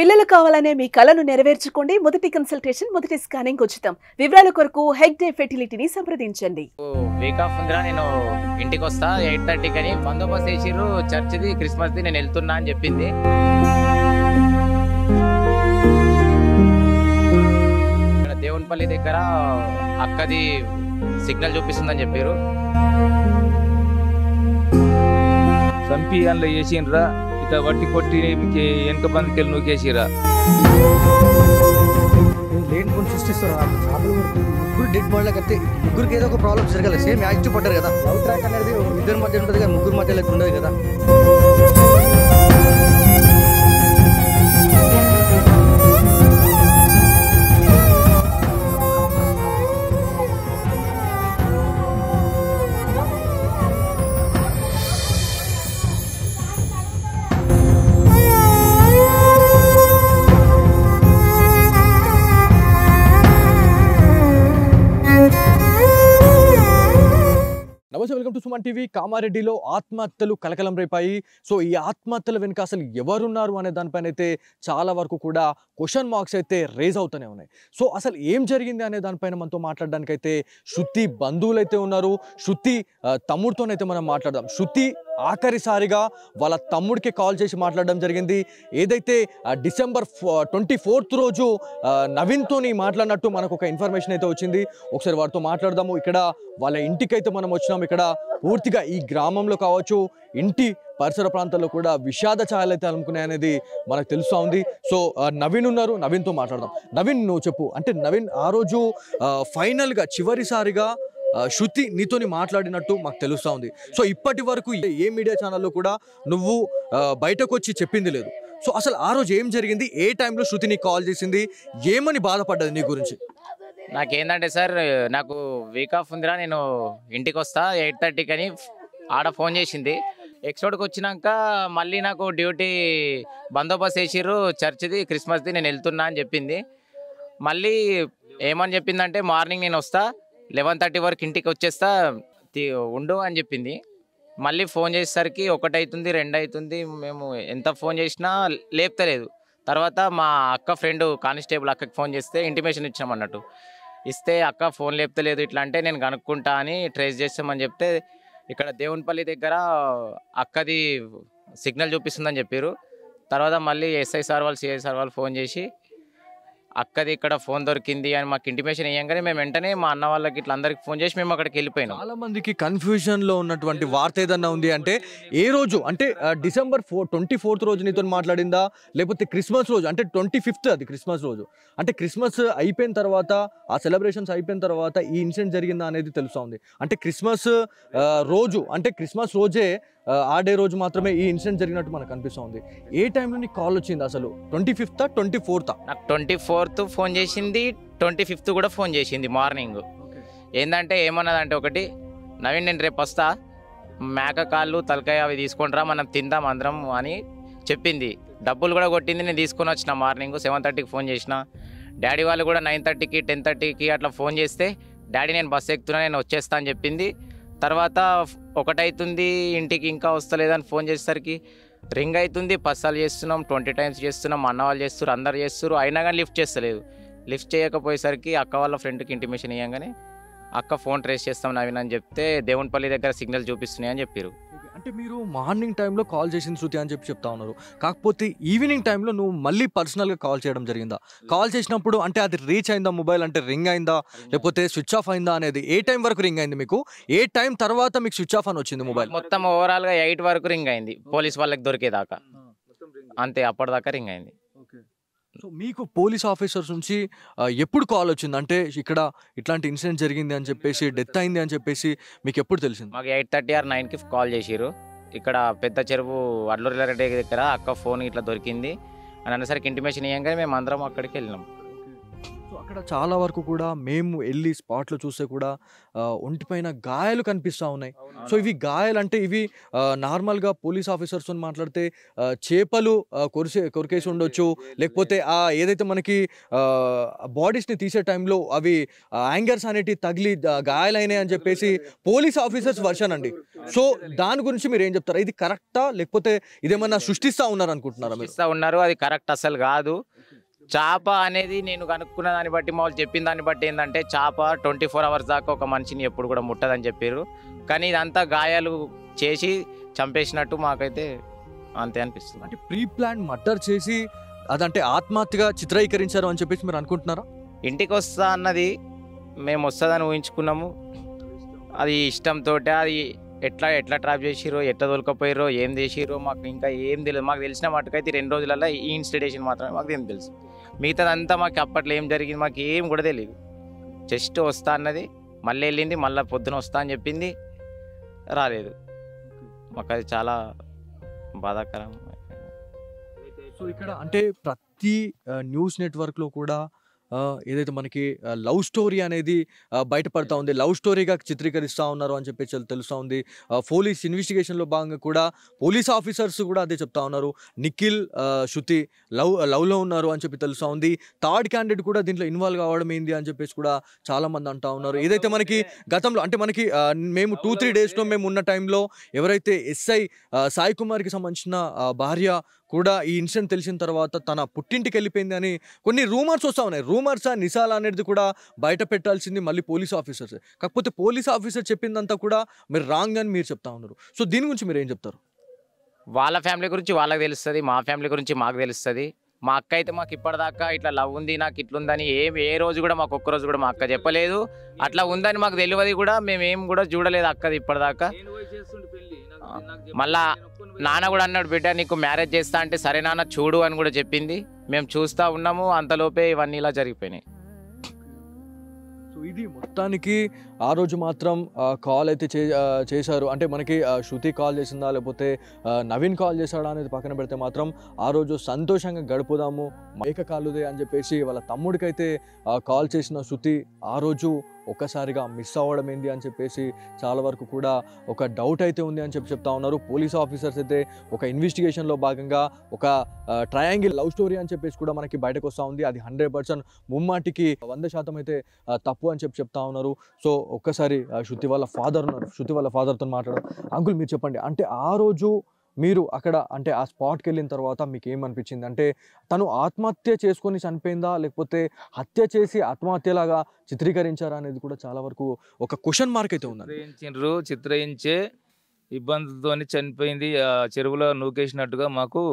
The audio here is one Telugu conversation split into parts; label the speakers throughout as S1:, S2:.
S1: పిల్లలు కావాలనే మీ కలను నెరవేర్చుకోండి. మొదటి కన్సల్టేషన్, మొదటి స్కానింగ్ ఉచితం. వివరాల కొరకు హెగ్డే ఫెర్టిలిటీని సంప్రదించండి.
S2: వీక్ ఆఫ్ ఉందిరా, నేను ఇంటికి వస్తా 8:30 అని బందోబస్తు చేసిర్రు. చర్చిది క్రిస్మస్ది నేను వెళ్తున్నా అని చెప్పింది. ఇక్కడ దేవునిపల్లి దగ్గర అక్కది సిగ్నల్ చూపిస్తుందని చెప్పారు.
S3: చంపి అందులో వేసిండ్రా, ఇట్లా వట్టి కొట్టి వెనక బందికెళ్ళి నూకేసిరా.
S4: లేని కొన్ని సృష్టిస్తారు. ముగ్గురు డెడ్ బాడీలో కడితే ముగ్గురికి ఏదో ఒక ప్రాబ్లమ్ జరగాలి. సేమ్ యాక్టివ్ పడ్డారు కదా. లవ్ ట్రాక్ అనేది ఇద్దరి మధ్య ఉంటుంది కదా, ముగ్గురు మధ్య లెక్క ఉండదు కదా.
S5: నమస్తే, వెల్కమ్ టు సుమన్ టీవీ. కామారెడ్డిలో ఆత్మహత్యలు కలకలం రేపాయి. సో ఈ ఆత్మహత్యల వెనుక అసలు ఎవరున్నారు అనే దానిపైన అయితే చాలా వరకు కూడా క్వశ్చన్ మార్క్స్ అయితే రేజ్ అవుతూనే ఉన్నాయి. సో అసలు ఏం జరిగింది అనే దానిపైన మనతో మాట్లాడడానికి అయితే శృతి బంధువులు అయితే ఉన్నారు. శృతి తమ్ముడితోనైతే మనం మాట్లాడదాం. శృతి ఆఖరిసారిగా వాళ్ళ తమ్ముడికి కాల్ చేసి మాట్లాడడం జరిగింది. ఏదైతే డిసెంబర్ 24th రోజు నవీన్తోని మాట్లాడినట్టు మనకు ఒక ఇన్ఫర్మేషన్ అయితే వచ్చింది. ఒకసారి వారితో మాట్లాడదాము. ఇక్కడ వాళ్ళ ఇంటికైతే మనం వచ్చినాం. ఇక్కడ పూర్తిగా ఈ గ్రామంలో కావచ్చు, ఇంటి పరిసర ప్రాంతాల్లో కూడా విషాద ఛాయలు అయితే అలుముకున్నాయనేది మనకు తెలుస్తూ ఉంది. సో నవీన్ ఉన్నారు, నవీన్తో మాట్లాడదాం. నవీన్, నువ్వు చెప్పు. అంటే నవీన్, ఆ రోజు ఫైనల్గా చివరిసారిగా శృతి నీతోని మాట్లాడినట్టు మాకు తెలుస్తూ ఉంది. సో ఇప్పటి వరకు ఏ మీడియా ఛానల్లో కూడా నువ్వు బయటకు వచ్చి చెప్పింది లేదు. సో అసలు ఆ రోజు ఏం జరిగింది? ఏ టైంలో శృతి నీకు కాల్ చేసింది? ఏమని బాధపడ్డది నీ గురించి?
S2: నాకేందంటే సార్, నాకు వీక్ ఆఫ్ ఉందిరా, నేను ఇంటికి వస్తా 8:30 అని ఆడ ఫోన్ చేసింది. ఎక్స్పోర్ట్కి వచ్చినాక మళ్ళీ నాకు డ్యూటీ బందోబస్తు చేసిర్రు. చర్చిది క్రిస్మస్ది నేను వెళ్తున్నా అని చెప్పింది. మళ్ళీ ఏమని చెప్పిందంటే, మార్నింగ్ నేను వస్తా 11:30 వరకు ఇంటికి వచ్చేస్తా, ఉండు అని చెప్పింది. మళ్ళీ ఫోన్ చేసేసరికి 1 అవుతుంది, 2 అవుతుంది. మేము ఎంత ఫోన్ చేసినా లేపుతలేదు. తర్వాత మా అక్క ఫ్రెండ్ కానిస్టేబుల్ అక్కకి ఫోన్ చేస్తే ఇంటిమేషన్ ఇచ్చామన్నట్టు. ఇస్తే అక్క ఫోన్ లేపుతలేదు, ఇట్లా అంటే నేను కనుక్కుంటా అని ట్రేస్ చేస్తామని చెప్తే, ఇక్కడ దేవునిపల్లి దగ్గర అక్కది సిగ్నల్ చూపిస్తుందని చెప్పారు. తర్వాత మళ్ళీ ఎస్ఐ సార్ వాళ్ళు, సిఐ సార్ వాళ్ళు ఫోన్ చేసి అక్కది ఇక్కడ ఫోన్ దొరికింది అని మాకు ఇంటిమేషన్ ఇవ్వగానే మేము వెంటనే మా అన్న వాళ్ళకి ఇట్లా అందరికి ఫోన్ చేసి మేము అక్కడికి వెళ్ళిపోయినాం.
S5: చాలా మందికి కన్ఫ్యూజన్లో ఉన్నటువంటి వార్త ఏదన్నా ఉంది అంటే, ఏ రోజు అంటే డిసెంబర్ 24th రోజు నీతో మాట్లాడిందా, లేకపోతే క్రిస్మస్ రోజు అంటే 25th, అది క్రిస్మస్ రోజు అంటే క్రిస్మస్ అయిపోయిన తర్వాత, ఆ సెలబ్రేషన్స్ అయిపోయిన తర్వాత ఈ ఇన్సిడెంట్ జరిగిందా అనేది తెలుస్తూ ఉంది. అంటే క్రిస్మస్ రోజు అంటే క్రిస్మస్ రోజే, ఆ డే రోజు మాత్రమే ఈ ఇన్సిడెంట్ జరిగినట్టు మనకు అనిపిస్తూ ఉంది. ఏ టైంలో నీకు కాల్ వచ్చింది అసలు? 25th, 24th?
S2: నాకు 24th ఫోన్ చేసింది, 25th కూడా ఫోన్ చేసింది మార్నింగ్. ఏంటంటే ఏమన్నదంటే, ఒకటి, నవీన్ నేను రేపు వస్తా, మేక కాళ్ళు తలకాయ అవి తీసుకుంటారా, మనం తిందాం అందరం అని చెప్పింది. డబ్బులు కూడా కొట్టింది. నేను తీసుకొని వచ్చిన మార్నింగ్ 7:30కి ఫోన్ చేసిన. డాడీ వాళ్ళు కూడా 9:30కి 10:30కి అట్లా ఫోన్ చేస్తే, డాడీ నేను బస్సు ఎక్కుతున్నా, నేను వచ్చేస్తా అని చెప్పింది. తర్వాత 1 అవుతుంది, ఇంటికి ఇంకా వస్తలేదని ఫోన్ చేసేసరికి రింగ్ అవుతుంది. 10 సార్లు చేస్తున్నాం, 20 times చేస్తున్నాం, అన్న వాళ్ళు చేస్తారు, అందరు చేస్తారు, అయినా కానీ లిఫ్ట్ చేస్తలేదు. లిఫ్ట్ చేయకపోయేసరికి అక్క వాళ్ళ ఫ్రెండ్కి ఇంటిమేషన్ ఇవ్వగానే అక్క ఫోన్ ట్రేస్ చేస్తాం నవీన్ అని చెప్తే, దేవునిపల్లి దగ్గర సిగ్నల్ చూపిస్తున్నాయి అని చెప్పారు.
S5: అంటే మీరు మార్నింగ్ టైంలో కాల్ చేసింది శృతి అని చెప్తా ఉన్నారు. కాకపోతే ఈవినింగ్ టైంలో నువ్వు మళ్ళీ పర్సనల్గా కాల్ చేయడం జరిగిందా? కాల్ చేసినప్పుడు అంటే అది రీచ్ అయిందా మొబైల్? అంటే రింగ్ అయిందా లేకపోతే స్విచ్ ఆఫ్ అయిందా అనేది? ఏ టైం వరకు రింగ్ అయింది మీకు? ఏ టైం తర్వాత మీకు స్విచ్ ఆఫ్ అని వచ్చింది మొబైల్?
S2: మొత్తం ఓవరాల్గా 8 వరకు రింగ్ అయింది, పోలీస్ వాళ్ళకి దొరికేదాకా. అంతే, అప్పటిదాకా రింగ్ అయింది.
S5: సో మీకు పోలీస్ ఆఫీసర్స్ నుంచి ఎప్పుడు కాల్ వచ్చింది? అంటే ఇక్కడ ఇట్లాంటి ఇన్సిడెంట్ జరిగింది అని చెప్పేసి, డెత్ అయింది అని చెప్పేసి మీకు ఎప్పుడు తెలిసింది?
S2: మాకు 8:30 or 9కి కాల్ చేసిరు. ఇక్కడ పెద్ద చెరువు అడ్లూరి రెడ్డి దగ్గర అక్క ఫోన్ ఇట్లా దొరికింది అని అనేసరికి ఇంటిమేషన్ ఇవ్వగానే మేము అందరం అక్కడికి వెళ్ళినాం.
S5: సో అక్కడ చాలా వరకు కూడా మేము వెళ్ళి స్పాట్లో చూస్తే కూడా ఒంటిపైన గాయాలు కనిపిస్తూ ఉన్నాయి. సో ఇవి గాయాలు అంటే ఇవి నార్మల్గా పోలీస్ ఆఫీసర్స్తో మాట్లాడితే చేపలు కొరికేసి ఉండొచ్చు, లేకపోతే ఏదైతే మనకి బాడీస్ని తీసే టైంలో అవి యాంగర్స్ అనేటివి తగిలి గాయాలైనాయి అని చెప్పేసి పోలీస్ ఆఫీసర్స్ వర్షన్ అండి. సో దాని గురించి మీరు ఏం చెప్తారు? ఇది కరెక్టా లేకపోతే ఇదేమన్నా సృష్టిస్తూ ఉన్నారు అనుకుంటున్నారా?
S2: సృష్టిస్తూ ఉన్నారు, అది కరెక్ట్ అసలు కాదు. చేప అనేది నేను కనుక్కున్న దాన్ని బట్టి వాళ్ళు చెప్పిన దాన్ని బట్టి ఏంటంటే చేప 24 hours దాకా ఒక మనిషిని ఎప్పుడు కూడా ముట్టదని చెప్పారు. కానీ ఇదంతా గాయాలు చేసి చంపేసినట్టు మాకైతే అంతే అనిపిస్తుంది.
S5: అంటే ప్రీ ప్లాన్ మర్డర్ చేసి అదంటే ఆత్మహత్యగా చిత్రీకరించారు అని చెప్పేసి మీరు అనుకుంటున్నారా?
S2: ఇంటికి వస్తా అన్నది మేము వస్తుందని ఊహించుకున్నాము. అది ఇష్టంతో అది ఎట్లా ట్రాప్ చేసిరో, ఎట్లా దొరకపోయారో, ఏం చేసిరో మాకు ఇంకా ఏం తెలియదు. మాకు తెలిసిన మటుకైతే 2 రోజులలో ఈ ఇన్స్టిట్యూషన్ మాత్రమే మాకు ఏం తెలుసు. మిగతాదంతా మాకు అప్పట్లో ఏం జరిగింది మాకు ఏం కూడా తెలియదు. జస్ట్ వస్తా అన్నది, మళ్ళీ వెళ్ళింది, మళ్ళీ పొద్దున వస్తా అని చెప్పింది, రాలేదు. మాకు అది చాలా బాధాకరం.
S5: సో ఇక్కడ అంటే ప్రతి న్యూస్ నెట్వర్క్లో కూడా ఏదైతే మనకి లవ్ స్టోరీ అనేది బయటపడతా ఉంది, లవ్ స్టోరీగా చిత్రీకరిస్తూ ఉన్నారు అని చెప్పి తెలుస్తూ ఉంది. పోలీస్ ఇన్వెస్టిగేషన్లో భాగంగా కూడా పోలీస్ ఆఫీసర్స్ కూడా అదే చెప్తా ఉన్నారు. నిఖిల్, శృతి లవ్లో ఉన్నారు అని చెప్పి తెలుస్తూ ఉంది. థర్డ్ క్యాండిడేట్ కూడా దీంట్లో ఇన్వాల్వ్ కావడం ఏంది అని చెప్పేసి కూడా చాలామంది అంటూ ఉన్నారు. ఏదైతే మనకి గతంలో అంటే మనకి మేము 2-3 డేస్లో మేము ఉన్న టైంలో ఎవరైతే ఎస్ఐ సాయి కుమార్కి సంబంధించిన భార్య కూడా ఈ ఇన్సిడెంట్ తెలిసిన తర్వాత తన పుట్టింటికి వెళ్ళిపోయింది అని కొన్ని రూమర్స్ వస్తూ ఉన్నాయి. రూమర్సా నిజాలా అనేది కూడా బయట పెట్టాల్సింది మళ్ళీ పోలీస్ ఆఫీసర్స్. కాకపోతే పోలీస్ ఆఫీసర్ చెప్పిందంతా కూడా మీరు రాంగ్ అని మీరు చెప్తా ఉన్నారు. సో దీని గురించి మీరు ఏం చెప్తారు?
S2: వాళ్ళ ఫ్యామిలీ గురించి వాళ్ళకి తెలుస్తుంది, మా ఫ్యామిలీ గురించి మాకు తెలుస్తుంది. మా అక్క అయితే మాకు ఇప్పటిదాకా ఇట్లా లవ్ ఉంది, నాకు ఇట్లుందని ఏ రోజు కూడా మాకు ఒక్కరోజు కూడా మా అక్క చెప్పలేదు. అట్లా ఉందని మాకు తెలియదు కూడా, మేమేం కూడా చూడలేదు అక్కది ఇప్పటిదాకా. మళ్ళా నాన్న కూడా అన్నాడు, బిడ్డ నీకు మ్యారేజ్ చేస్తా అంటే సరే నాన్న చూడు అని కూడా చెప్పింది. మేము చూస్తూ ఉన్నాము, అంతలోపే ఇవన్నీ ఇలా జరిగిపోయినాయి.
S5: సో ఇది మొత్తానికి ఆ రోజు మాత్రం కాల్ అయితే చేశారు. అంటే మనకి శృతి కాల్ చేసిందా లేకపోతే నవీన్ కాల్ చేశాడా అనేది పక్కన పెడితే మాత్రం ఆ రోజు సంతోషంగా గడుపుదాము మైక కాలుదే అని చెప్పేసి వాళ్ళ తమ్ముడికైతే కాల్ చేసిన శృతి ఆ రోజు ఒక్కసారిగా మిస్ అవ్వడం ఏంది అని చెప్పేసి చాలా వరకు కూడా ఒక డౌట్ అయితే ఉంది అని చెప్తా ఉన్నారు. పోలీస్ ఆఫీసర్స్ అయితే ఒక ఇన్వెస్టిగేషన్లో భాగంగా ఒక ట్రయాంగిల్ లవ్ స్టోరీ అని చెప్పేసి కూడా మనకి బయటకు వస్తూ ఉంది. అది 100% ముమ్మాటికి 100% అయితే తప్పు అని చెప్తా ఉన్నారు. సో ఒక్కసారి శృతి వాళ్ళ ఫాదర్ ఉన్నారు, శృతి వాళ్ళ ఫాదర్తో మాట్లాడడం. అంకుల్ మీరు చెప్పండి, అంటే ఆ రోజు మీరు అక్కడ అంటే ఆ స్పాట్కి వెళ్ళిన తర్వాత మీకు ఏమనిపించింది? అంటే తను ఆత్మహత్య చేసుకొని చనిపోయిందా లేకపోతే హత్య చేసి ఆత్మహత్యలాగా చిత్రీకరించారా అనేది కూడా చాలా వరకు ఒక క్వశ్చన్ మార్క్ అయితే ఉంది.
S3: చిత్రయించే ఇబ్బందులతో చనిపోయింది, చెరువులో నూకేసినట్టుగా మాకు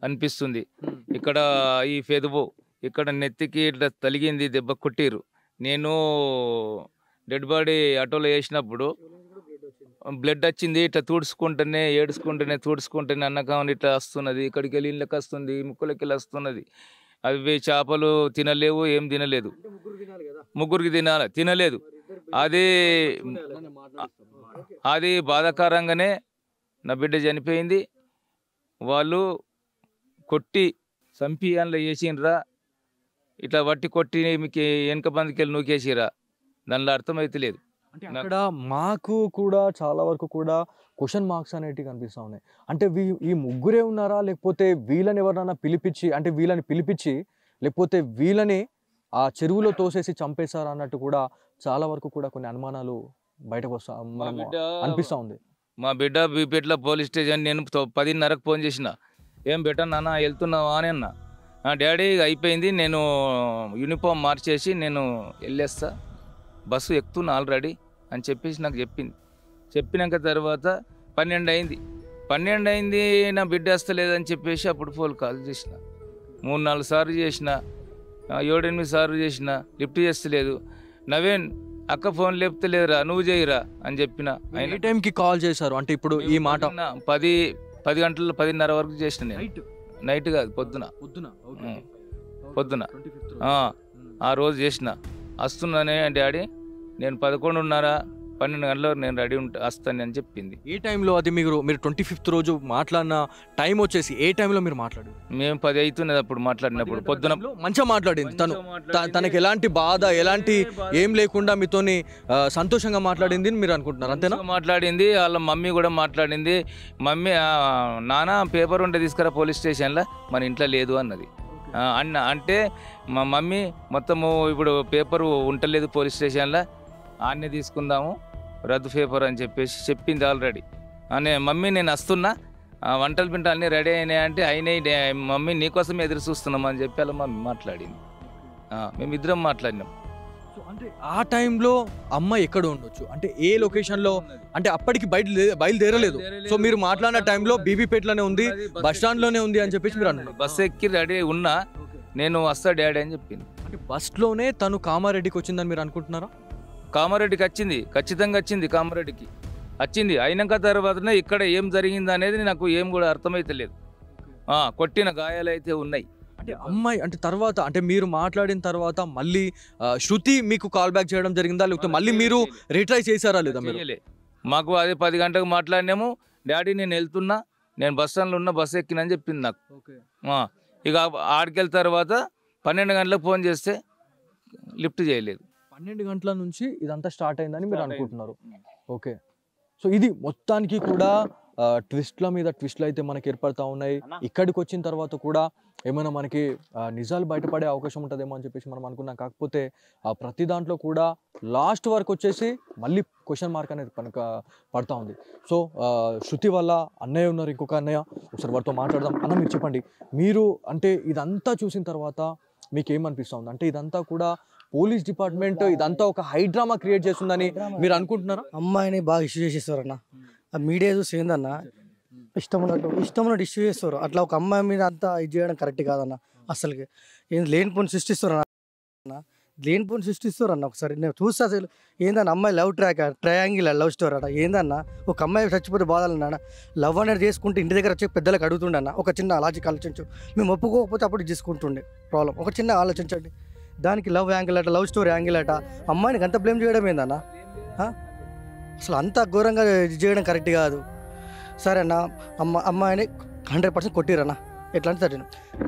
S3: అనిపిస్తుంది. ఇక్కడ ఈ ఫెదువు ఇక్కడ నెత్తికి ఇట్లా తలిగింది, దెబ్బ కొట్టిరు. నేను డెడ్ బాడీ ఆటోలో వేసినప్పుడు బ్లడ్ వచ్చింది, ఇట్లా తుడుచుకుంటేనే తుడుచుకుంటేనే అన్నకామని ఇట్లా వస్తున్నది, ఇక్కడికి వెళ్ళి ఇళ్ళకి వస్తుంది, ముక్కులకి వెళ్ళి వస్తున్నది. అవి చేపలు తినలేవు, ఏం తినలేదు, ముగ్గురికి తినలేదు. అది బాధాకరంగానే నా బిడ్డ చనిపోయింది. వాళ్ళు కొట్టి చంపి అందులో వేసిండ్రా, ఇట్లా వట్టి కొట్టి మీకు వెనక బందికెళ్ళి నూకేసిరా, దానిలో అర్థమైతే లేదు.
S5: అక్కడ మాకు కూడా చాలా వరకు కూడా క్వశ్చన్ మార్క్స్ అనేటివి కనిపిస్తూ ఉన్నాయి. అంటే ఈ ముగ్గురే ఉన్నారా లేకపోతే వీళ్ళని ఎవరైనా పిలిపించి లేకపోతే వీళ్ళని ఆ చెరువులో తోసేసి చంపేశారా అన్నట్టు కూడా చాలా వరకు కూడా కొన్ని అనుమానాలు బయటకు అనిపిస్తూ ఉంది.
S3: మా బిడ్డ బీపేట్ల పోలీస్ స్టేషన్ నేను 10:30కు ఫోన్ చేసిన, ఏం బిడ్డ నాన్న వెళ్తున్నావా అని అన్న. డాడీ అయిపోయింది, నేను యూనిఫామ్ మార్చేసి నేను వెళ్ళేస్తా, బస్సు ఎక్కుతున్నా ఆల్రెడీ అని చెప్పేసి నాకు చెప్పింది. చెప్పినాక తర్వాత 12 అయింది, నా బిడ్డ వస్తలేదని చెప్పేసి అప్పుడు ఫోన్ కాల్ చేసిన, 3-4 సార్లు చేసిన, 7-8 సార్లు చేసిన, లిఫ్ట్ చేస్తలేదు. నవీన్ అక్క ఫోన్ లేపుతలేదురా, నువ్వు చేయరా అని చెప్పిన.
S5: ఈ టైంకి కాల్ చేశారు అంటే ఇప్పుడు ఈ మాట
S3: 10 గంటల 10:30 వరకు చేసిన నేను. నైట్ కాదు, పొద్దున ఆ రోజు చేసిన. వస్తున్నానే డాడీ, నేను 11:30 12 గంటలకు నేను రెడీ వస్తాను అని చెప్పింది.
S5: ఏ టైంలో అది మీరు 25th రోజు మాట్లాడిన టైం వచ్చేసి ఏ టైంలో మీరు మాట్లాడారు?
S3: మేము 10 అవుతున్నది అప్పుడు మాట్లాడినప్పుడు. పొద్దున
S5: మంచిగా మాట్లాడింది తనకి ఎలాంటి బాధ ఎలాంటి ఏం లేకుండా మీతోని సంతోషంగా మాట్లాడింది మీరు అనుకుంటున్నారు అంతేనా?
S3: మాట్లాడింది. వాళ్ళ మమ్మీ కూడా మాట్లాడింది. మమ్మీ నాన్న పేపర్ ఉంటే తీసుకురా పోలీస్ స్టేషన్లో, మన ఇంట్లో లేదు అన్నది. అంటే మా మమ్మీ మొత్తము ఇప్పుడు పేపరు ఉంటలేదు పోలీస్ స్టేషన్లో, ఆన్నే తీసుకుందాము రద్దు పేపర్ అని చెప్పేసి చెప్పింది ఆల్రెడీ. అనే మమ్మీ నేను వస్తున్నా, వంటలు పింటలు అన్నీ రెడీ అయినాయి అంటే అయినాయి మమ్మీ నీకోసం ఎదురు చూస్తున్నాం అని చెప్పి అలా మమ్మీ మాట్లాడింది. మేమిద్దరం మాట్లాడినాం.
S5: అంటే ఆ టైంలో అమ్మ ఎక్కడ ఉండొచ్చు అంటే ఏ లొకేషన్లో? అంటే అప్పటికి బయలుదేరలేదు. సో మీరు మాట్లాడిన టైంలో బీబీపేటలోనే ఉంది, బస్ స్టాండ్లోనే ఉంది అని చెప్పేసి మీరు అన్నారు.
S3: బస్సు ఎక్కి రెడీ ఉన్నా, నేను వస్తా డాడీ అని చెప్పింది.
S5: అంటే బస్లోనే తను కామారెడ్డికి వచ్చిందని మీరు అనుకుంటున్నారా?
S3: కామారెడ్డికి వచ్చింది, ఖచ్చితంగా వచ్చింది. కామారెడ్డికి వచ్చింది. అయినాక తర్వాతనే ఇక్కడ ఏం జరిగింది అనేది నాకు ఏం కూడా అర్థమైతలేదు. కొట్టిన గాయాలు అయితే ఉన్నాయి.
S5: అంటే అమ్మాయి అంటే తర్వాత అంటే మీరు మాట్లాడిన తర్వాత మళ్ళీ శృతి మీకు కాల్ బ్యాక్ చేయడం జరిగిందా, లేకపోతే మళ్ళీ మీరు రీట్రై చేశారా లేదా?
S3: మాకు అదే 10 గంటలకు మాట్లాడినాము. డాడీ నేను వెళ్తున్నా, నేను బస్ స్టాండ్లో ఉన్న, బస్సు ఎక్కినని చెప్పింది నాకు. ఇక ఆడికెళ్ళిన తర్వాత 12 గంటలకు ఫోన్ చేస్తే లిఫ్ట్ చేయలేదు.
S5: 12 గంటల నుంచి ఇదంతా స్టార్ట్ అయిందని మీరు అనుకుంటున్నారు. ఓకే, సో ఇది మొత్తానికి కూడా ట్విస్ట్ల మీద ట్విస్ట్లు అయితే మనకి ఏర్పడతా ఉన్నాయి. ఇక్కడికి వచ్చిన తర్వాత కూడా ఏమైనా మనకి నిజాలు బయటపడే అవకాశం ఉంటుందేమో అని చెప్పేసి మనం అనుకున్నాం. కాకపోతే ప్రతి దాంట్లో కూడా లాస్ట్ వరకు వచ్చేసి మళ్ళీ క్వశ్చన్ మార్క్ అనేది పడతా ఉంది. సో శృతి వల్ల అన్నయ్య ఉన్నారు, ఇంకొక అన్నయ్య, ఒకసారి వారితో మాట్లాడదాం. అన్న మీరు చెప్పండి, మీరు అంటే ఇదంతా చూసిన తర్వాత మీకు ఏమనిపిస్తూ ఉంది? అంటే ఇదంతా కూడా పోలీస్ డిపార్ట్మెంట్ ఇదంతా ఒక హైడ్రామా క్రియేట్ చేస్తుందని మీరు అనుకుంటున్నారా?
S4: అమ్మాయిని బాగా ఇష్యూ చేసేస్తారన్న, ఆ మీడియా చూసి ఏందన్న ఇష్టం ఉన్నట్టు ఇష్యూ చేస్తారు. అట్లా ఒక అమ్మాయి మీద అంతా ఇది చేయడం కరెక్ట్ కాదన్న. అసలుకి ఏం లేనిపోని సృష్టిస్తారు అన్న. ఒకసారి నేను చూస్తే అసలు ఏందన్న అమ్మాయి లవ్ ట్రయాంగిల్ లవ్ స్టోరీ అట. ఏందన్న ఒక అమ్మాయి చచ్చిపోతే బాధలు లవ్ అనేది చేసుకుంటే ఇంటి దగ్గర వచ్చి పెద్దలకు అడుగుతుండే అన్న. ఒక చిన్న లాజిక్ ఆలోచించు, మేము ఒప్పుకోకపోతే అప్పుడు చేసుకుంటుండే ప్రాబ్లం. ఒక చిన్న ఆలోచించండి, దానికి లవ్ యాంగిల్ అట, లవ్ స్టోరీ యాంగిల్ అట. అమ్మాయిని అంత బ్లేమ్ చేయడం ఏందన్న? అసలు అంత ఘోరంగా చేయడం కరెక్ట్ కాదు. సరే అన్న, అమ్మాయిని 100% కొట్టిరన్న. ఎట్లా అంటే తట్టిన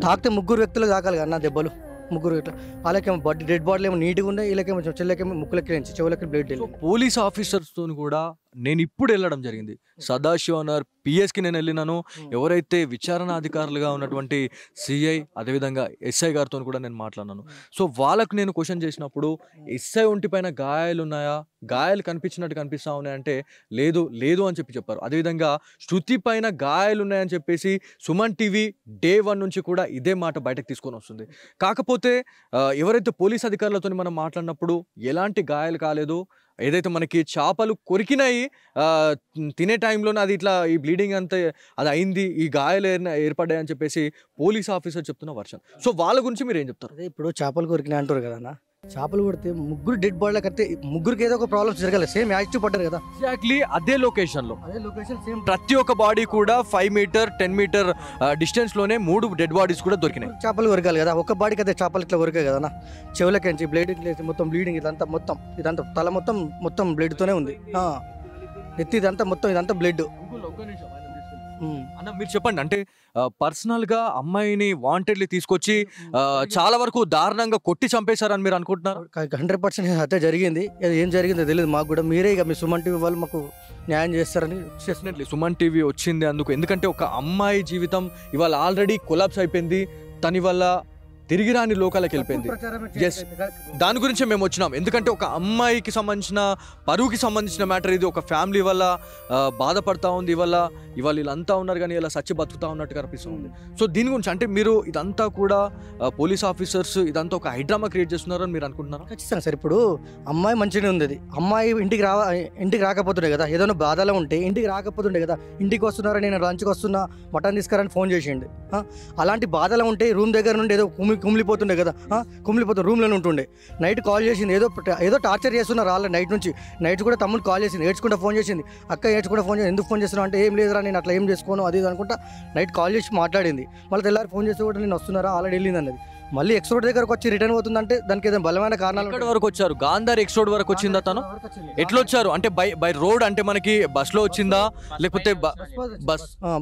S4: తాకితే 3 వ్యక్తులు తాకాలి అన్న దెబ్బలు. 3 ఇట్లా వాళ్ళకేమో డెడ్ బాడీలు ఏమో నీట్గా ఉన్నాయి, వీళ్ళకేమో చెల్లెకేమో ముక్కులకి నుంచి చెవులకి బ్లడ్.
S5: పోలీస్ ఆఫీసర్స్తో కూడా నేను ఇప్పుడు వెళ్ళడం జరిగింది. సదాశివనర్ పిఎస్కి నేను వెళ్ళినాను. ఎవరైతే విచారణ అధికారులుగా ఉన్నటువంటి సిఐ అదేవిధంగా ఎస్ఐ గారితో కూడా నేను మాట్లాడినాను. సో వాళ్ళకు నేను క్వశ్చన్ చేసినప్పుడు ఎస్ఐ ఒంటిపైన గాయాలు ఉన్నాయా, గాయాలు కనిపిస్తా ఉన్నాయంటే లేదు అని చెప్పారు. అదేవిధంగా శృతి పైన గాయాలు ఉన్నాయని చెప్పేసి సుమన్ టీవీ డే 1 నుంచి కూడా ఇదే మాట బయటకు తీసుకొని వస్తుంది. కాకపోతే ఎవరైతే పోలీస్ అధికారులతో మనం మాట్లాడినప్పుడు ఎలాంటి గాయాలు కాలేదు, ఏదైతే మనకి చేపలు కొరికినాయి తినే టైంలోనే అది ఇట్లా ఈ బ్లీడింగ్ అంతా అది అయింది, ఈ గాయాలు ఏర్పడ్డాయి అని చెప్పేసి పోలీస్ ఆఫీసర్ చెప్తున్న వర్షన్. సో వాళ్ళ గురించి మీరు ఏం చెప్తారు?
S4: అదే ఇప్పుడు చేపలు కొరికినాయి అంటారు కదన్నా. చేపలు కొడితే 3 డెడ్ బాడీలకు అయితే 3కి ఏదో ఒక ప్రాబ్లమ్స్ జరగాలి. సేమ్ యాక్టివ్ పడ్డారు కదా,
S5: ఎగ్జాక్ట్లీ అదే లొకేషన్ సేమ్ ప్రతి ఒక్క బాడీ కూడా 5 మీటర్ 10 మీటర్ డిస్టెన్స్ లోనే 3 డెడ్ బాడీస్ కూడా దొరికినాయి.
S4: చేపలు కొరకాలి కదా, ఒక బాడీకి అయితే చేపలు ఇట్లా కొరికాయి కదా. చెవులకి బ్లడ్ మొత్తం బ్లీడింగ్, ఇదంతా తల మొత్తం బ్లడ్ తోనే ఉంది. ఎత్తి ఇదంతా బ్లడ్.
S5: అన్న మీరు చెప్పండి, అంటే పర్సనల్ గా అమ్మాయిని వాంటెడ్లీ తీసుకొచ్చి చాలా వరకు దారుణంగా కొట్టి చంపేశారని మీరు అనుకుంటున్నారు?
S4: 100% అయితే జరిగింది. ఏం జరిగిందో తెలియదు మాకు కూడా. మీరే ఇక మీ సుమన్ టీవీ వాళ్ళు మాకు న్యాయం చేస్తారని.
S5: డెఫినెట్లీ సుమన్ టీవీ వచ్చింది అందుకు, ఎందుకంటే ఒక అమ్మాయి జీవితం ఇవాళ ఆల్రెడీ కొలాప్స్ అయిపోయింది. తని వల్ల తిరిగి రాని లోకాలకు వెళ్ళిపోయింది. ఎస్, దాని గురించే మేము వచ్చినాం. ఎందుకంటే ఒక అమ్మాయికి సంబంధించిన పరువుకి సంబంధించిన మ్యాటర్ ఇది. ఒక ఫ్యామిలీ వల్ల బాధపడతా ఉంది, ఇవాళ వీళ్ళంతా ఉన్నారు కానీ ఇలా సచ్చి బతుకుతా ఉన్నట్టు కనిపిస్తుంది. సో దీని గురించి అంటే మీరు ఇదంతా కూడా పోలీస్ ఆఫీసర్స్ ఇదంతా ఒక హైడ్రామా క్రియేట్ చేస్తున్నారు అని మీరు అనుకుంటున్నారు?
S4: ఖచ్చితంగా సార్. ఇప్పుడు అమ్మాయి మంచిగానే ఉంది. అమ్మాయి ఇంటికి రాకపోతుండే కదా, ఏదైనా బాధలో ఉంటే ఇంటికి రాకపోతుండే కదా. ఇంటికి వస్తున్నారా, నేను లంచ్కి వస్తున్నా, మటన్ తీసుకురాని ఫోన్ చేసిండు. అలాంటి బాధలో ఉంటే రూమ్ దగ్గర నుండి ఏదో కుమిలిపోతుండే కదా, కుమిలిపోతుంది రూమ్లోనే ఉంటుండే. నైట్ కాల్ చేసింది, ఏదో టార్చర్ చేస్తున్నారు వాళ్ళ నైట్ కూడా తమ్ముడు కాల్ చేసింది, ఏడ్చుకుంటా ఫోన్ చేసింది. అక్క ఏడ్చుకుంటా ఫోన్ చేసి, ఎందుకు ఫోన్ చేస్తున్నావు అంటే ఏం లేదురా నేను అట్లా ఏం చేసుకోను అది అనుకుంటా నైట్ కాల్ చేసి మాట్లాడింది. మళ్ళీ తెల్లారి ఫోన్ చేస్తే కూడా నేను వస్తున్నారా ఆల్రెడీ వెళ్ళింది అన్నది. మళ్ళీ ఎక్స్ రోడ్ దగ్గరకు వచ్చి రిటర్న్ అవుతుందంటే దానికి ఏదైనా బలమైన కారణాలు
S5: ఎక్కడి వరకు వచ్చారు? గాంధార్ ఎక్స్ రోడ్ వరకు వచ్చిందా తను? ఎట్లా వచ్చారు? అంటే బై రోడ్ అంటే మనకి బస్ లో వచ్చిందా లేకపోతే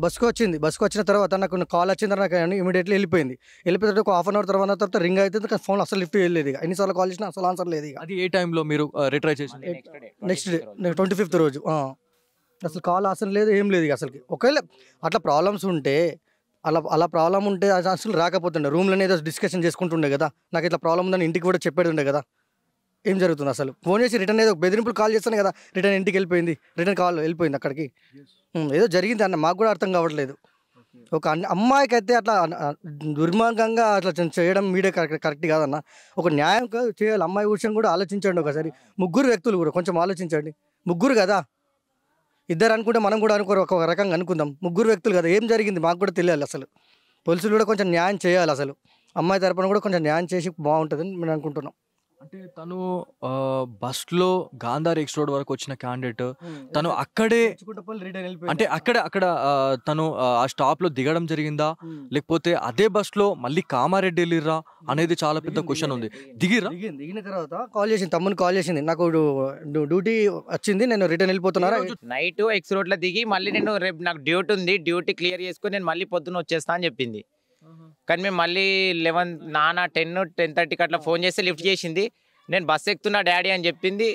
S4: బస్కి వచ్చింది. బస్కి వచ్చిన తర్వాత నాకు కాల్ వచ్చిన తర్వాత ఇమీడియట్లీ వెళ్ళిపోయింది. వెళ్ళిపోతే ఒక హాఫ్ అన్ అవర్ తర్వాత రింగ్ అయితే ఫోన్ అసలు లిఫ్ట్ చేయలేదు. ఇక ఎన్నిసార్లు కాల్ చేసినా అసలు ఆన్సర్ లేదు. ఇక
S5: అది ఏ టైంలో మీరు రిట్రై చేసి?
S4: నెక్స్ట్ డే 25th రోజు అసలు కాల్ అసలు లేదు, ఏం లేదు. ఇక అసలుకి ఒకవేళ అట్లా ప్రాబ్లమ్స్ ఉంటే అలా ప్రాబ్లం ఉంటే అసలు రాకపోతుండే, రూమ్లోనే ఏదో డిస్కషన్ చేసుకుంటుండే కదా. నాకు ఇట్లా ప్రాబ్లం ఉందని ఇంటికి కూడా చెప్పేది ఉండే కదా. ఏం జరుగుతుంది అసలు? ఫోన్ చేసి రిటర్న్ ఏదో బెదిరింపులు కాల్ చేస్తాను కదా, రిటర్న్ ఇంటికి వెళ్ళిపోయింది, రిటర్న్ కాల్ వెళ్ళిపోయింది అక్కడికి. ఏదో జరిగింది అన్న, మాకు కూడా అర్థం కావట్లేదు. ఒక అమ్మాయికి అయితే అట్లా దుర్మార్గంగా అట్లా చేయడం మీడియా కరెక్ట్ కాదన్న. ఒక న్యాయం చేయాలి. అమ్మాయి విషయం కూడా ఆలోచించండి ఒకసారి. ముగ్గురు వ్యక్తులు కూడా కొంచెం ఆలోచించండి. ముగ్గురు కదా, ఇద్దరు అనుకుంటే మనం కూడా ఒక రకంగా అనుకుందాం. ముగ్గురు వ్యక్తులు కదా, ఏం జరిగింది మాకు కూడా తెలియాలి. అసలు పోలీసులు కూడా కొంచెం న్యాయం చేయాలి. అసలు అమ్మాయి తరపున కూడా కొంచెం న్యాయం చేసి బాగుంటుందని మేము అనుకుంటున్నాం.
S5: అంటే తను బస్లో గాంధార్ ఎక్స్ రోడ్ వరకు వచ్చిన క్యాండిడేట్ తను అక్కడే అంటే అక్కడ తను ఆ స్టాప్ లో దిగడం జరిగిందా లేకపోతే అదే బస్ లో మళ్ళీ కామారెడ్డి వెళ్ళిర్రా అనేది చాలా పెద్ద క్వశ్చన్ ఉంది.
S4: దిగిన తర్వాత కాల్ చేసింది, తమ్ముని కాల్ చేసింది, నాకు డ్యూటీ వచ్చింది, నేను రిటర్న్ వెళ్ళిపోతున్నారా.
S2: నైట్ ఎక్స్ రోడ్ లో దిగి మళ్ళీ నేను రేపు నాకు డ్యూటీ ఉంది, డ్యూటీ క్లియర్ చేసుకుని నేను మళ్ళీ పొద్దున్న వచ్చేస్తా అని చెప్పింది. కానీ మేము మళ్ళీ 11 నాన్న 10:30కి అట్లా ఫోన్ చేస్తే లిఫ్ట్ చేసింది. నేను బస్ ఎక్కుతున్నా డాడీ అని చెప్పింది.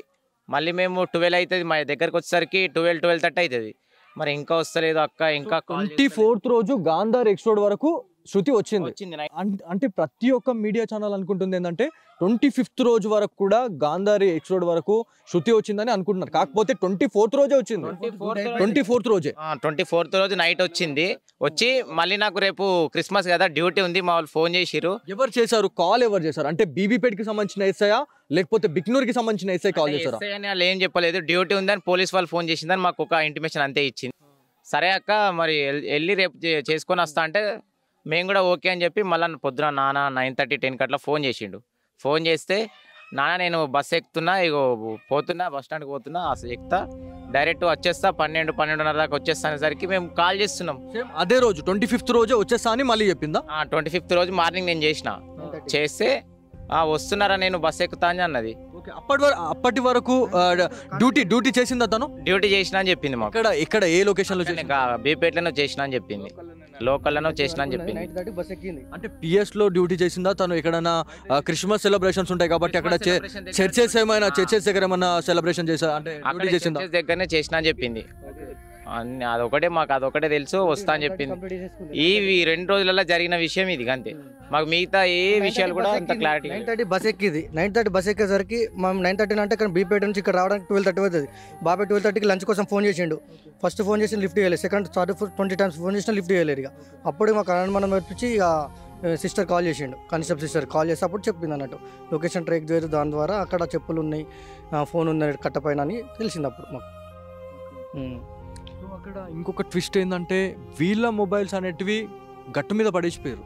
S2: మళ్ళీ మేము 12 అవుతుంది, మా దగ్గరకు వచ్చేసరికి 12:30 అవుతుంది. మరి ఇంకా వస్తలేదు అక్క. ఇంకా
S5: 24th రోజు గాంధార్ ఎక్స్ రోడ్ వరకు శృతి వచ్చింది. అంటే ప్రతి ఒక్క మీడియా ఛానల్ అనుకుంటుంది ఏంటంటే 25th రోజు వరకు కూడా గాంధారి ఎక్స్ రోడ్ వరకు శృతి వచ్చిందని అనుకుంటున్నారు. కాకపోతే 24th రోజే వచ్చింది.
S2: 24th రోజు నైట్ వచ్చింది. వచ్చి మళ్ళీ నాకు రేపు క్రిస్మస్ కదా డ్యూటీ ఉంది, మా వాళ్ళు ఫోన్ చేసిరు.
S5: ఎవరు చేశారు కాల్? ఎవరు చేశారు? అంటే బీబీపేటకి సంబంధించిన ఎస్ఐయా లేకపోతే బిక్నూర్కి సంబంధించిన ఎస్ఐ కాల్ చేశారు?
S2: ఎస్ఐ అని వాళ్ళు ఏం చెప్పలేదు, డ్యూటీ ఉందని పోలీస్ వాళ్ళు ఫోన్ చేసిందని మాకు ఒక ఇంటిమేషన్ అంతే ఇచ్చింది. సరే అక్క మరి వెళ్ళి రేపు చేసుకొని వస్తా అంటే మేము కూడా ఓకే అని చెప్పి మళ్ళీ పొద్దున నాన్న 9:30, 10కి అట్లా ఫోన్ చేసిండు. ఫోన్ చేస్తే నాన్న నేను బస్ ఎక్కుతున్నా, ఇగో పోతున్నా, బస్ స్టాండ్కి పోతున్నా, అసలు ఎక్కుతా డైరెక్ట్ వచ్చేస్తా 12:30 దాకా వచ్చేస్తానేసరికి మేము కాల్ చేస్తున్నాం.
S5: అదే రోజు 25th రోజే వచ్చేస్తా అని మళ్ళీ చెప్పిందా?
S2: 25th రోజు మార్నింగ్ నేను చేస్తే వస్తున్నారా నేను బస్ ఎక్కుతా అని అన్నది.
S5: అప్పటి వరకు డ్యూటీ చేసిందా తను?
S2: డ్యూటీ చేసినా అని చెప్పింది మాకు.
S5: ఇక్కడ ఏ లొకేషన్ లో?
S2: బీపేటలో చేసినా అని చెప్పింది, లోకల్లో చేసినా అని చెప్పింది.
S5: అంటే పిఎస్ లో డ్యూటీ చేసిందా తను? ఎక్కడైనా క్రిస్మస్ సెలబ్రేషన్స్ ఉంటాయి కాబట్టి అక్కడ చర్చెస్ దగ్గర ఏమైనా సెలబ్రేషన్ చేసా అంటే
S2: దగ్గరనే చేసినా అని చెప్పింది. అదొకటే మాకు అదొకటే తెలుసు, వస్తా అని చెప్పింది. ఈ 2 రోజులలో జరిగిన విషయం ఇది అంతే. మాకు మిగతా ఏ విషయాలు కూడా అంత క్లారిటీ.
S4: 9:30 బస్ ఎక్కింది. 9:30 బస్ ఎక్కేసరికి మనం 9:30 అంటే కానీ బీపేట నుంచి ఇక్కడ రావడానికి 12:30 అవుతుంది. బాబాయ్ 12:30కి లంచ్ కోసం ఫోన్ చేసిండు. ఫస్ట్ ఫోన్ చేసి లిఫ్ట్ చేయలేదు, సెకండ్ 20 times ఫోన్ చేసినా లిఫ్ట్ చేయలేదు. ఇక అప్పుడు మాకు మనం వచ్చి ఇక సిస్టర్ కాల్ చేసిండు, కానిస్టేబుల్ సిస్టర్ కాల్ చేసి అప్పుడు చెప్పింది అన్నట్టు లొకేషన్ ట్రేక్ చేయదు, దాని ద్వారా అక్కడ చెప్పులు ఉన్నాయి, ఫోన్ ఉంది కట్టపైన అని తెలిసింది అప్పుడు మాకు.
S5: అక్కడ ఇంకొక ట్విస్ట్ ఏంటంటే వీళ్ళ మొబైల్స్ అనేటివి గట్టు మీద పడేసిపోయారు.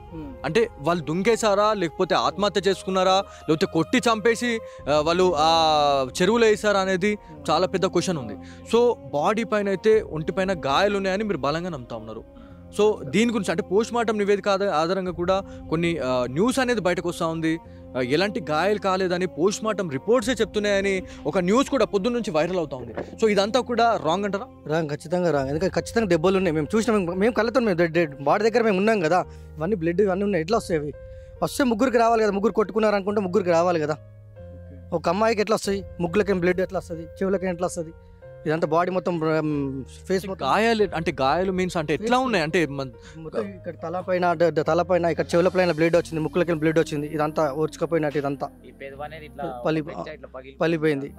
S5: అంటే వాళ్ళు దుంకేశారా లేకపోతే ఆత్మహత్య చేసుకున్నారా లేకపోతే కొట్టి చంపేసి వాళ్ళు ఆ చెరువులో వేసారా అనేది చాలా పెద్ద క్వశ్చన్ ఉంది. సో బాడీ పైన అయితే ఒంటిపైన గాయాలు ఉన్నాయని మీరు బలంగా నమ్ముతా ఉన్నారు. సో దీని గురించి అంటే పోస్ట్ మార్టం నివేదిక ఆధారంగా కూడా కొన్ని న్యూస్ అనేది బయటకు వస్తూ ఉంది. ఎలాంటి గాయాలు కాలేదని పోస్ట్ మార్టం రిపోర్ట్సే చెప్తున్నాయని ఒక న్యూస్ కూడా పొద్దున్న నుంచి వైరల్ అవుతా ఉంది. సో ఇదంతా కూడా రాంగ్ అంటారా?
S4: రాంగ్, ఖచ్చితంగా రాంగ్. ఎందుకంటే ఖచ్చితంగా దెబ్బలు ఉన్నాయి, మేము చూసినాం, మేము కళ్ళతో బాడీ దగ్గర మేము ఉన్నాం కదా. ఇవన్నీ బ్లడ్ ఇవన్నీ ఉన్నాయి, ఎట్లా వస్తాయి? అవి వస్తే ముగ్గురికి రావాలి కదా, ముగ్గురు కొట్టుకున్నారు అనుకుంటే ముగ్గురికి రావాలి కదా. ఒక అమ్మాయికి ఎట్లా వస్తాయి? ముగ్గులకేం బ్లడ్ ఎట్లా వస్తుంది? చెవులకేం ఎట్లా వస్తుంది? ఇదంతా బాడీ మొత్తం ఫేస్
S5: గాయాలు అంటే గాయాలు మీన్స్ అంటే ఎట్లా ఉన్నాయి అంటే
S4: ఇక్కడ తలపైన ఇక్కడ చెవుల పైన బ్లడ్ వచ్చింది, ముక్కులకి బ్లడ్ వచ్చింది, ఇదంతా ఓర్చుకపోయినట్టు ఇదంతా పలిపోయింది.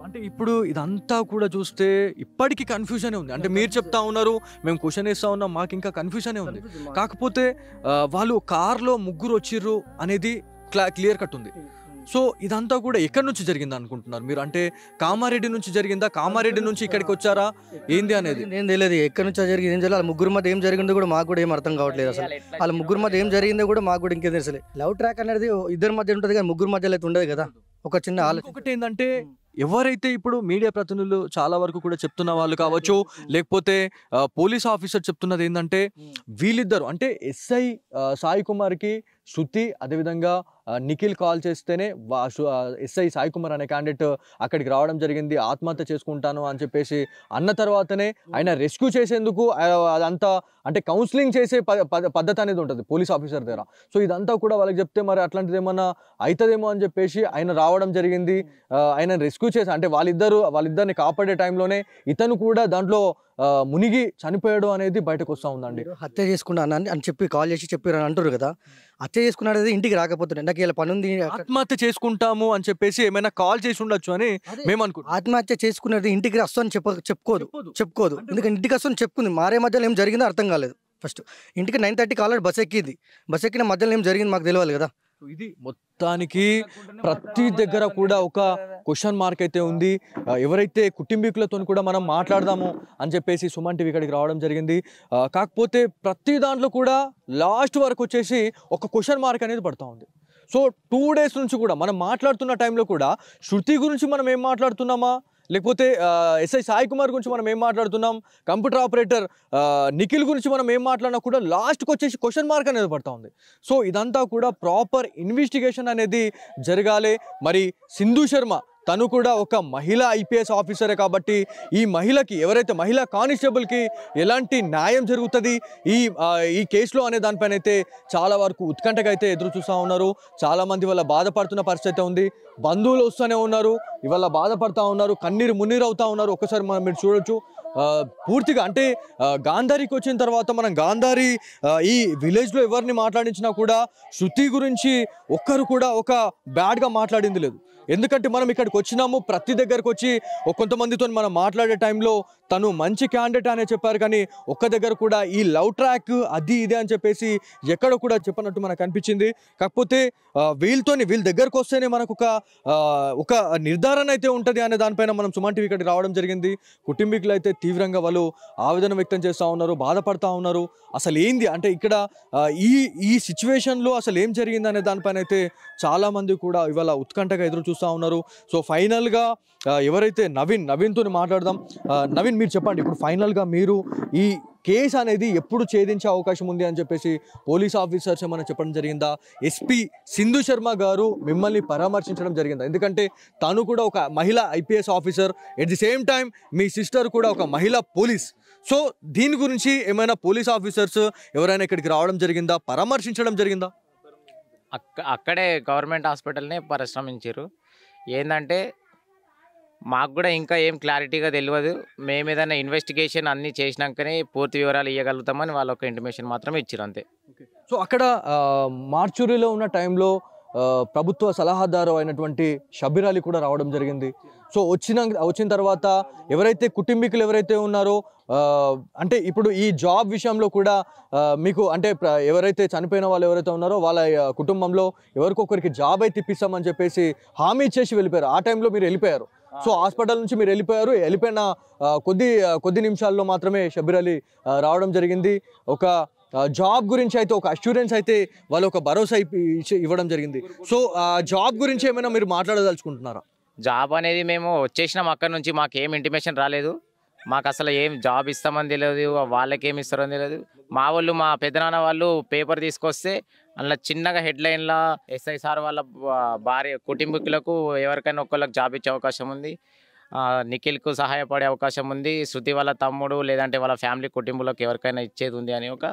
S5: అంటే ఇప్పుడు ఇదంతా కూడా చూస్తే ఇప్పటికీ కన్ఫ్యూజనే ఉంది. అంటే మీరు చెప్తా ఉన్నారు, మేము క్వశ్చన్ వేస్తా ఉన్నాం, మాకు ఇంకా కన్ఫ్యూజనే ఉంది. కాకపోతే వాళ్ళు కార్లో ముగ్గురు వచ్చిర్రు అనేది క్లియర్ కట్ ఉంది. సో ఇదంతా కూడా ఎక్కడి నుంచి జరిగింది అనుకుంటున్నారు మీరు? అంటే కామారెడ్డి నుంచి జరిగిందా? కామారెడ్డి నుంచి ఇక్కడికి వచ్చారా? ఏంది అనేది
S4: నేను తెలియదు. ఎక్కడి నుంచి జరిగింది ఏం తెలియదు. ముగ్గురు మధ్య ఏం జరిగిందో కూడా మాకు కూడా ఏం అర్థం కావట్లేదు. అసలు వాళ్ళ ముగ్గురు మధ్య ఏం జరిగిందో కూడా మాకు కూడా ఇంకేం తెలుసలేదు. లవ్ ట్రాక్ అనేది ఇద్దరి మధ్య ఉంటుంది కానీ ముగ్గురు మధ్యలో అయితే ఉండదు కదా. ఒక చిన్న
S5: ఒకటి ఏంటంటే ఎవరైతే ఇప్పుడు మీడియా ప్రతినిధులు చాలా వరకు కూడా చెప్తున్న వాళ్ళు కావచ్చు, లేకపోతే పోలీస్ ఆఫీసర్ చెప్తున్నది ఏంటంటే వీళ్ళిద్దరు అంటే ఎస్ఐ సాయి కుమార్కి శృతి, అదేవిధంగా నిఖిల్ కాల్ చేస్తేనే ఎస్ఐ సాయి కుమార్ అనే క్యాండిడేట్ అక్కడికి రావడం జరిగింది. ఆత్మహత్య చేసుకుంటాను అని చెప్పేసి అన్న తర్వాతనే ఆయన రెస్క్యూ చేసేందుకు అదంతా అంటే కౌన్సిలింగ్ చేసే పద్ధతి అనేది ఉంటుంది పోలీస్ ఆఫీసర్ దగ్గర. సో ఇదంతా కూడా వాళ్ళకి చెప్తే మరి అట్లాంటిది ఏమన్నా అవుతుందేమో అని చెప్పేసి ఆయన రావడం జరిగింది. ఆయన రెస్క్యూ చేసి అంటే వాళ్ళిద్దరిని కాపాడే టైంలోనే ఇతను కూడా దాంట్లో మునిగి చనిపోయాడు అనేది బయటకు వస్తూ ఉందండి.
S4: హత్య చేసుకున్నాను అని చెప్పి కాల్ చేసి చెప్పారు అంటారు కదా, హత్య చేసుకున్నాడు ఇంటికి రాకపోతుండే నాకు ఇలా పని ఉంది,
S5: ఆత్మహత్య చేసుకుంటాము అని చెప్పేసి ఏమైనా కాల్ చేసి ఉండొచ్చు అని మేము అనుకుంటాం.
S4: ఆత్మహత్య చేసుకున్నది ఇంటికి వస్తాను చెప్పుకోదు ఎందుకంటే ఇంటికి వస్తాను చెప్పుకుంది. మారే మధ్యలో ఏం జరిగిందో అర్థం కాలేదు. ఫస్ట్ ఇంటికి 9:30కి ఆల్రెడీ బస్ ఎక్కిన మధ్యలో ఏం జరిగింది మాకు తెలియాలి కదా.
S5: ఇది మొత్తానికి ప్రతి దగ్గర కూడా ఒక క్వశ్చన్ మార్క్ అయితే ఉంది. ఎవరైతే కుటుంబీకులతో కూడా మనం మాట్లాడదాము అని చెప్పేసి సుమన్ టీవీ ఇక్కడికి రావడం జరిగింది. కాకపోతే ప్రతి దాంట్లో కూడా లాస్ట్ వరకు వచ్చేసి ఒక క్వశ్చన్ మార్క్ అనేది పడుతూ ఉంది. సో 2 days నుంచి కూడా మనం మాట్లాడుతున్న టైంలో కూడా శృతి గురించి మనం ఏం మాట్లాడుతున్నామా, లేకపోతే ఎస్ఐ సాయి కుమార్ గురించి మనం ఏం మాట్లాడుతున్నాం, కంప్యూటర్ ఆపరేటర్ నిఖిల్ గురించి మనం ఏం మాట్లాడినా కూడా లాస్ట్కి వచ్చేసి క్వశ్చన్ మార్క్ అనేది పడుతూ ఉంది. సో ఇదంతా కూడా ప్రాపర్ ఇన్వెస్టిగేషన్ అనేది జరగాలి. మరి సింధు శర్మ తను కూడా ఒక మహిళా ఐపీఎస్ ఆఫీసరే కాబట్టి ఈ మహిళకి ఎవరైతే మహిళా కానిస్టేబుల్కి ఎలాంటి న్యాయం జరుగుతుంది ఈ కేసులో అనే దానిపైన అయితే చాలా వరకు ఉత్కంఠగా అయితే ఎదురు చూస్తూ ఉన్నారు. చాలామంది వాళ్ళ బాధపడుతున్న పరిస్థితి ఉంది. బంధువులు వస్తూనే ఉన్నారు, ఇవాళ బాధపడుతూ ఉన్నారు, కన్నీరు మున్నీరు అవుతూ ఉన్నారు. ఒక్కసారి మీరు చూడొచ్చు పూర్తిగా అంటే గాంధారికి వచ్చిన తర్వాత మనం గాంధారి ఈ విలేజ్లో ఎవరిని మాట్లాడించినా కూడా శృతి గురించి ఒక్కరు కూడా ఒక బ్యాడ్గా మాట్లాడింది లేదు. ఎందుకంటే మనం ఇక్కడికి వచ్చినాము, ప్రతి దగ్గరకు వచ్చి కొంతమందితో మనం మాట్లాడే టైంలో తను మంచి క్యాండిడేట్ అనే చెప్పారు, కానీ ఒక్క దగ్గర కూడా ఈ లవ్ ట్రాక్ అది ఇదే అని చెప్పేసి ఎక్కడ కూడా చెప్పనట్టు మనకు అనిపించింది. కాకపోతే వీళ్ళ దగ్గరకు వస్తేనే మనకు ఒక నిర్ధారణ అయితే ఉంటుంది అనే దానిపైన మనం సుమన్ టీవీ ఇక్కడికి రావడం జరిగింది. కుటుంబీకులు అయితే తీవ్రంగా వాళ్ళు ఆవేదన వ్యక్తం చేస్తూ ఉన్నారు, బాధపడతా ఉన్నారు. అసలు ఏంది అంటే ఇక్కడ ఈ సిచ్యువేషన్లో అసలు ఏం జరిగింది అనే దానిపైన అయితే చాలామంది కూడా ఇవాళ ఉత్కంఠగా ఎదురు చూస్తూ ఉన్నారు. సో ఫైనల్గా ఎవరైతే నవీన్తో మాట్లాడదాం. నవీన్, మీరు చెప్పండి, ఇప్పుడు ఫైనల్గా మీరు ఈ కేసు అనేది ఎప్పుడు ఛేదించే అవకాశం ఉంది అని చెప్పేసి పోలీస్ ఆఫీసర్స్ ఏమైనా చెప్పడం జరిగిందా? ఎస్పీ సింధు శర్మ గారు మిమ్మల్ని పరామర్శించడం జరిగిందా? ఎందుకంటే తను కూడా ఒక మహిళా IPS officer, at the same time me sister కూడా ఒక మహిళా పోలీస్. సో దీని గురించి ఏమైనా పోలీస్ ఆఫీసర్స్ ఎవరైనా ఇక్కడికి రావడం జరిగిందా, పరామర్శించడం జరిగిందా?
S2: అక్కడే గవర్నమెంట్ హాస్పిటల్నే పరిశ్రమించారు. ఏంటంటే మాకు కూడా ఇంకా ఏం క్లారిటీగా తెలియదు. మేము ఏదైనా ఇన్వెస్టిగేషన్ అన్నీ చేసినాకనే పూర్తి వివరాలు ఇవ్వగలుగుతామని వాళ్ళు ఒక ఇంటిమేషన్ మాత్రమే ఇచ్చారు, అంతే.
S5: సో అక్కడ మార్చురీలో ఉన్న టైంలో ప్రభుత్వ సలహాదారు అయినటువంటి షబీర్ అలీ కూడా రావడం జరిగింది. సో వచ్చిన తర్వాత ఎవరైతే కుటుంబీకులు ఎవరైతే ఉన్నారో అంటే ఇప్పుడు ఈ జాబ్ విషయంలో కూడా మీకు అంటే ఎవరైతే చనిపోయిన వాళ్ళు ఎవరైతే ఉన్నారో వాళ్ళ కుటుంబంలో ఎవరికొకరికి జాబ్ అయితే ఇప్పిస్తామని చెప్పేసి హామీ ఇచ్చేసి వెళ్ళిపోయారు. ఆ టైంలో మీరు వెళ్ళిపోయారు. సో హాస్పిటల్ నుంచి మీరు వెళ్ళిపోయిన కొద్ది నిమిషాల్లో మాత్రమే షబీర్ అలీ రావడం జరిగింది. ఒక జాబ్ గురించి అయితే ఒక అష్యూరెన్స్ అయితే వాళ్ళు ఒక భరోసా ఇవ్వడం జరిగింది. సో ఆ జాబ్ గురించి ఏమైనా మీరు మాట్లాడదలుచుకుంటున్నారా?
S2: జాబ్ అనేది మేము వచ్చేసినాం అక్కడి నుంచి, మాకు ఏం ఇంటిమేషన్ రాలేదు. మాకు అసలు ఏం జాబ్ ఇస్తామని తెలియదు, వాళ్ళకి ఏమి ఇస్తారని తెలియదు. మా పెద్దనాన్న వాళ్ళు పేపర్ తీసుకొస్తే అందులో చిన్నగా హెడ్లైన్లో ఎస్ఐ సార్ వాళ్ళ భార్య కుటుంబీకులకు ఎవరికైనా ఒక్కళ్ళకి జాబ్ ఇచ్చే అవకాశం ఉంది, నిఖిల్కు సహాయపడే అవకాశం ఉంది, శృతి వాళ్ళ తమ్ముడు లేదంటే వాళ్ళ ఫ్యామిలీ కుటుంబాలకు ఎవరికైనా ఇచ్చేది ఉంది అని ఒక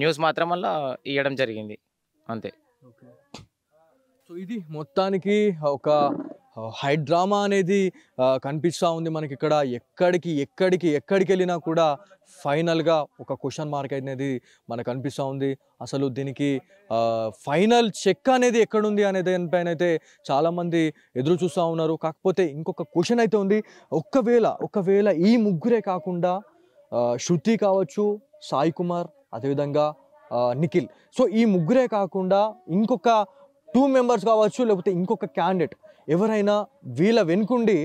S2: న్యూస్ మాత్రం వల్ల ఇవ్వడం జరిగింది, అంతే.
S5: సో ఇది మొత్తానికి ఒక హై డ్రామా అనేది కనిపిస్తూ ఉంది మనకి ఇక్కడ. ఎక్కడికి వెళ్ళినా కూడా ఫైనల్గా ఒక క్వశ్చన్ మార్క్ అనేది మనకు కనిపిస్తూ ఉంది. అసలు దీనికి ఫైనల్ చెక్ అనేది ఎక్కడుంది అనే దానిపైన అయితే చాలామంది ఎదురు చూస్తూ ఉన్నారు. కాకపోతే ఇంకొక క్వశ్చన్ అయితే ఉంది, ఒకవేళ ఈ ముగ్గురే కాకుండా శృతి కావచ్చు, సాయి కుమార్, అదేవిధంగా నిఖిల్, సో ఈ ముగ్గురే కాకుండా ఇంకొక 2 members కావచ్చు, లేకపోతే ఇంకొక క్యాండిడేట్ ఎవరైనా వీళ్ళ వెనుకుండి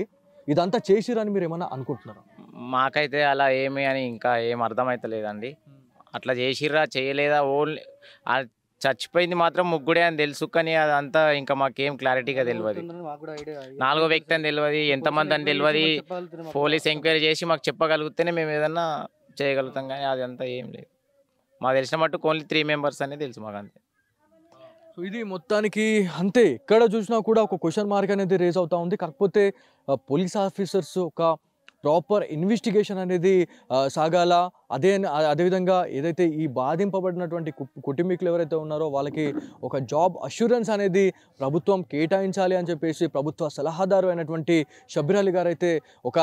S5: ఇదంతా చేసిరని మీరు ఏమన్నా అనుకుంటున్నారా?
S2: మాకైతే అలా ఏమి అని ఇంకా ఏం అర్థమైతే లేదండి. అట్లా చేసిర్రా చేయలేదా, ఓన్లీ చచ్చిపోయింది మాత్రం ముగ్గుడే అని తెలుసు, కానీ అదంతా ఇంకా మాకేం క్లారిటీగా తెలియదు. నాలుగో వ్యక్తి అని తెలియదు, ఎంతమంది అని తెలియదు. పోలీస్ ఎంక్వైరీ చేసి మాకు చెప్పగలిగితేనే మేము ఏదన్నా చేయగలుగుతాం, కానీ అదంతా ఏం లేదు. మాకు తెలిసిన మట్టుకు ఓన్లీ 3 మెంబర్స్ అనేది తెలుసు మాకు, అంతే.
S5: సో ఇది మొత్తానికి అంతే. ఎక్కడ చూసినా కూడా ఒక క్వశ్చన్ మార్క్ అనేది రేజ్ అవుతా ఉంది. కాకపోతే పోలీస్ ఆఫీసర్స్ ఒక ప్రాపర్ ఇన్వెస్టిగేషన్ అనేది సాగాల. అదేవిధంగా ఏదైతే ఈ బాధింపబడినటువంటి కుటుంబీకులు ఎవరైతే ఉన్నారో వాళ్ళకి ఒక జాబ్ అష్యూరెన్స్ అనేది ప్రభుత్వం కేటాయించాలి అని చెప్పేసి ప్రభుత్వ సలహాదారు అయినటువంటి షబ్బీర్ అలీ గారు అయితే ఒక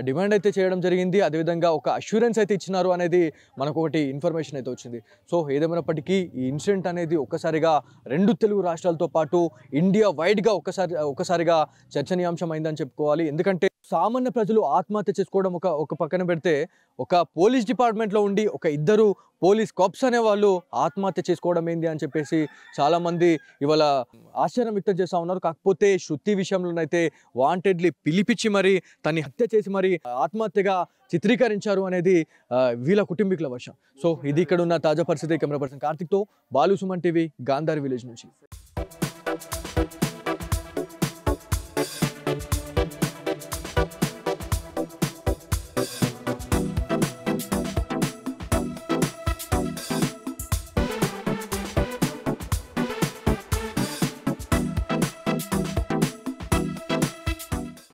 S5: డిమాండ్ అయితే చేయడం జరిగింది. అదేవిధంగా ఒక అష్యూరెన్స్ అయితే ఇచ్చినారు అనేది మనకు ఒకటి ఇన్ఫర్మేషన్ అయితే వచ్చింది. సో ఏదేమైనప్పటికీ ఈ ఇన్సిడెంట్ అనేది ఒక్కసారిగా 2 తెలుగు రాష్ట్రాలతో పాటు ఇండియా వైడ్గా ఒక్కసారిగా చర్చనీయాంశం అయిందని చెప్పుకోవాలి. ఎందుకంటే సామాన్య ప్రజలు ఆత్మహత్య చేసుకోవడం ఒక పక్కన పెడితే, ఒక పోలీస్ డిపార్ట్మెంట్లో ఉండి ఒక 2 పోలీస్ కాప్స్ అనే వాళ్ళు ఆత్మహత్య చేసుకోవడం ఏంది అని చెప్పేసి చాలామంది ఇవాళ ఆశ్చర్యం వ్యక్తం చేస్తూ ఉన్నారు. కాకపోతే శృతి విషయంలోనైతే వాంటెడ్లీ పిలిపించి మరి తన్ని హత్య చేసి మరి ఆత్మహత్యగా చిత్రీకరించారు అనేది వీళ్ళ కుటుంబీకుల వర్షం. సో ఇది ఇక్కడ ఉన్న తాజా పరిస్థితి. కెమెరా పర్సన్ కార్తిక్తో బాలు, సుమన్ టీవీ, గాంధారి విలేజ్ నుంచి.